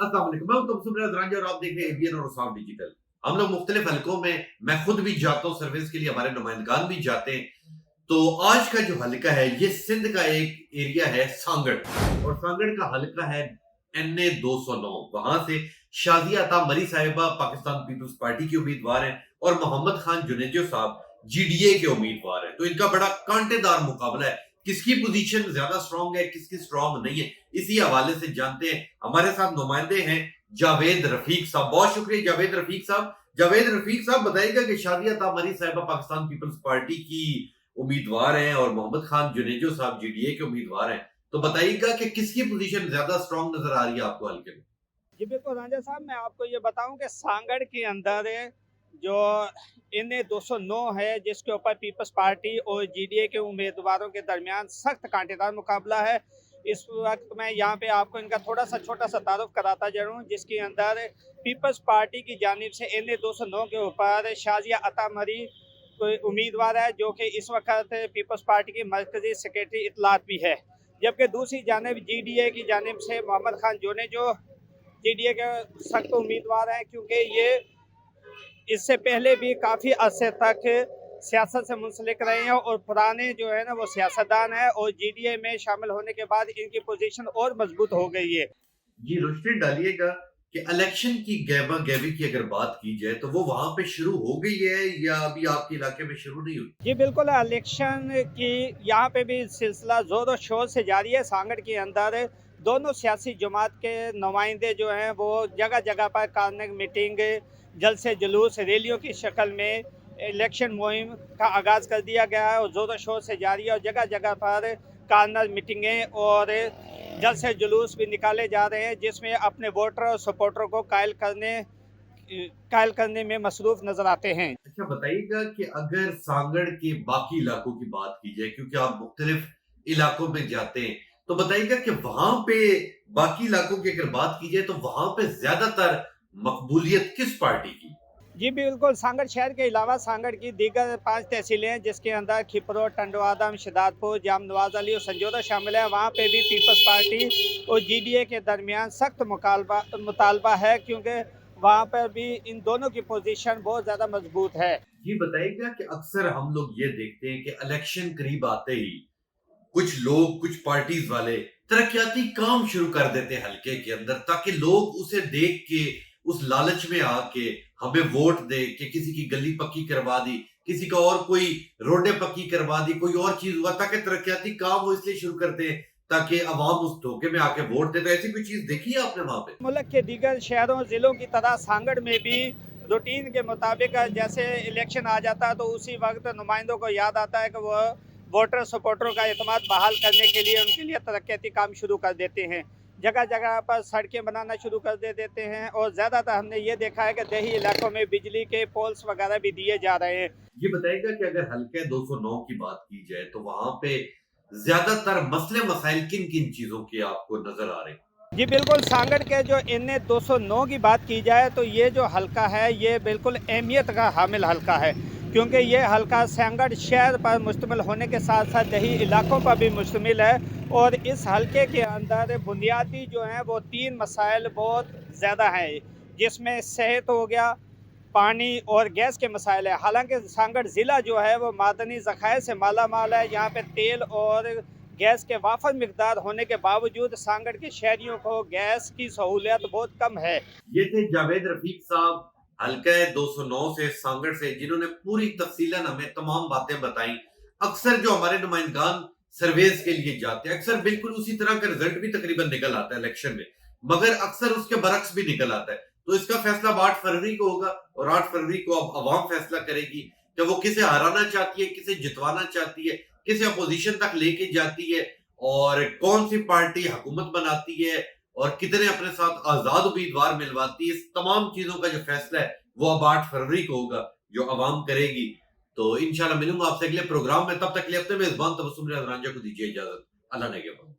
अस्सलाम वालेकुम, मैं हूं तबस्सुम रियाज रांझा और आप देख रहे हैं एबीएन और साउथ डिजिटल। हम लोग मुख्तलिफ हलकों में, मैं खुद भी जाता हूँ सर्विस के लिए, हमारे नुमाइंदगान भी जाते हैं। तो आज का जो हलका है ये सिंध का एक एरिया है सांगड़, और सांगड़ का हलका है NA 209। वहां से शाजिया अता मरी साहिबा पाकिस्तान पीपल्स पार्टी की उम्मीदवार हैं और मोहम्मद खान जुनेजो साहब GDA के उम्मीदवार हैं। तो इनका बड़ा कांटेदार मुकाबला है, किसकी पोजीशन ज्यादा स्ट्रांग है, किसकी स्ट्रांग नहीं है, इसी हवाले से जानते हैं। हमारे साथ नुमाइंदे हैं जावेद रफीक साहब। बहुत शुक्रिया जावेद रफीक साहब। जावेद रफीक साहब बताइएगा कि शादिया तामरी साहिबा पाकिस्तान पीपल्स पार्टी की उम्मीदवार हैं और मोहम्मद खान जुनेजो साहब GDA के उम्मीदवार हैं। तो बताइएगा कि किसकी पोजीशन ज्यादा स्ट्रांग नजर आ रही है आपको हल्के में? जी बिल्कुल राजा साहब, मैं आपको ये बताऊं कि सांगड़ के अंदर जो NA 209 है, जिसके ऊपर पीपल्स पार्टी और GDA के उम्मीदवारों के दरमियान सख्त कांटेदार मुकाबला है। इस वक्त मैं यहाँ पे आपको इनका थोड़ा सा छोटा सा तारुफ कराता जरूर, जिसके अंदर पीपल्स पार्टी की जानिब से NA 209 के ऊपर शाजिया अता मरी कोई उम्मीदवार है, जो कि इस वक्त पीपल्स पार्टी की मरकजी सेक्रेटरी इतलात भी है। जबकि दूसरी जानिब GDA की जानिब से मोहम्मद खान जोने जो GDA के सख्त उम्मीदवार हैं, क्योंकि ये इससे पहले भी काफ़ी अरसे तक सियासत से मुंसलिक रहे हैं और पुराने जो है ना वो सियासतदान है, और GDA में शामिल होने के बाद इनकी पोजीशन और मजबूत हो गई है। जी रोशनी डालिएगा कि इलेक्शन की गैबा गैबी की अगर बात की जाए तो वो वहां पे शुरू हो गई है या अभी आपके इलाके में शुरू नहीं हुई? जी बिल्कुल, इलेक्शन की यहाँ पे भी सिलसिला ज़ोर और शोर से जारी है। सांगड़ के अंदर दोनों सियासी जमात के नुमाइंदे जो हैं वो जगह जगह पर कार्नर मीटिंग, जलसे जुलूस, रैलियों की शक्ल में इलेक्शन मुहिम का आगाज़ कर दिया गया है और ज़ोर शोर से जारी है। और जगह जगह पर कार्नर मीटिंगें और जलसे जुलूस भी निकाले जा रहे हैं, जिसमें अपने वोटर और सपोर्टर को कायल करने में मसरूफ़ नज़र आते हैं। अच्छा बताइएगा कि अगर सांगड़ के बाकी इलाकों की बात की जाए, क्योंकि आप मुख्तलिफ इलाकों में जाते हैं, तो बताइएगा कि वहां पे बाकी इलाकों की अगर बात की जाए तो वहां पे ज्यादातर मकबूलियत किस पार्टी की? जी बिल्कुल, सांगड़ शहर के अलावा सांगड़ की दीगर 5 तहसीलें हैं, जिसके अंदर खिपरो, टंडवादम, शिदातपुर, जाम नवाज अली और संजोदा शामिल है। वहाँ पे भी पीपल्स पार्टी और GDA के दरमियान सख्त मुतालबा है, क्योंकि वहाँ पर भी इन दोनों की पोजीशन बहुत ज़्यादा मजबूत है। जी बताइएगा कि अक्सर हम लोग ये देखते हैं कि इलेक्शन करीब आते ही कुछ लोग, कुछ पार्टीज वाले तरक्याती काम शुरू कर देते हैं हल्के के अंदर, ताकि लोग उसे देख के उस लालच में आके हमें वोट दे के किसी की गली पक्की करवा दी, किसी का और कोई रोडें पक्की करवा दी, कोई और चीज हुआ, ताकि तरक्याती काम वो इसलिए शुरू करते हैं ताकि अवाम उस धोखे में आके वोट दे। तो ऐसी कोई चीज देखी है आपने वहां पे? मुल्क के दीगर शहरों ज़िलों की तरह सांगड़ में भी रूटीन के मुताबिक जैसे इलेक्शन आ जाता है तो उसी वक्त नुमाइंदों को याद आता है कि वो वोटर सपोर्टरों का एतमाद बहाल करने के लिए उनके लिए तरक्याती काम शुरू कर देते हैं। जगह जगह पर सड़कें बनाना शुरू कर देते हैं, और ज़्यादातर हमने ये देखा है कि देही इलाकों में बिजली के पोल्स वगैरह भी दिए जा रहे हैं। ये बताइएगा कि अगर हल्के 209 की बात की जाए तो वहां पे ज्यादातर मसले मसाइल किन किन चीजों के आपको नजर आ रहे हैं? जी बिल्कुल, सांगड़ के जो NA 209 की बात की जाए तो ये जो हलका है ये बिल्कुल अहमियत का हामिल हलका है, क्योंकि ये हलका सांगड़ शहर पर मुश्तमिल होने के साथ साथ दही इलाकों पर भी मुश्तमिल है। और इस हलके के अंदर बुनियादी जो हैं वो 3 मसाइल बहुत ज़्यादा हैं, जिसमें सेहत हो गया, पानी और गैस के मसाइल है। हालांकि सांगड़ ज़िला जो है वो मादनी ज़खायर से माला माल है। यहाँ पे तेल और गैस के वाफर मिकदार होने के बावजूद सांगड़ के शहरियों को गैस की सहूलियत बहुत कम है। ये थे जावेद रफीक साहब, हल्का 209 से, सांगड़ से, जिन्होंने पूरी तफसीलन हमें तमाम बातें बताई। अक्सर जो हमारे नुमाइंदगान सर्वेज के लिए जाते हैं, अक्सर बिल्कुल उसी तरह का रिजल्ट भी तकरीबन निकल आता है इलेक्शन में, मगर अक्सर उसके बरक्स भी निकल आता है। तो इसका फैसला अब 8 फरवरी को होगा, और 8 फरवरी को अब अवाम फैसला करेगी कि वो किसे हराना चाहती है, किसे जितवाना चाहती है, किसे अपोजिशन तक लेके जाती है, और कौन सी पार्टी हुकूमत बनाती है, और कितने अपने साथ आजाद उम्मीदवार मिलवाती है। इस तमाम चीजों का जो फैसला है वो अब 8 फरवरी को होगा, जो अवाम करेगी। तो इंशाल्लाह मिलूंगा आपसे अगले प्रोग्राम में। तब तक के लिए अपने मेजबान तबस्सुम रियाज रांझा को दीजिए इजाजत। अल्लाह ने के बाद।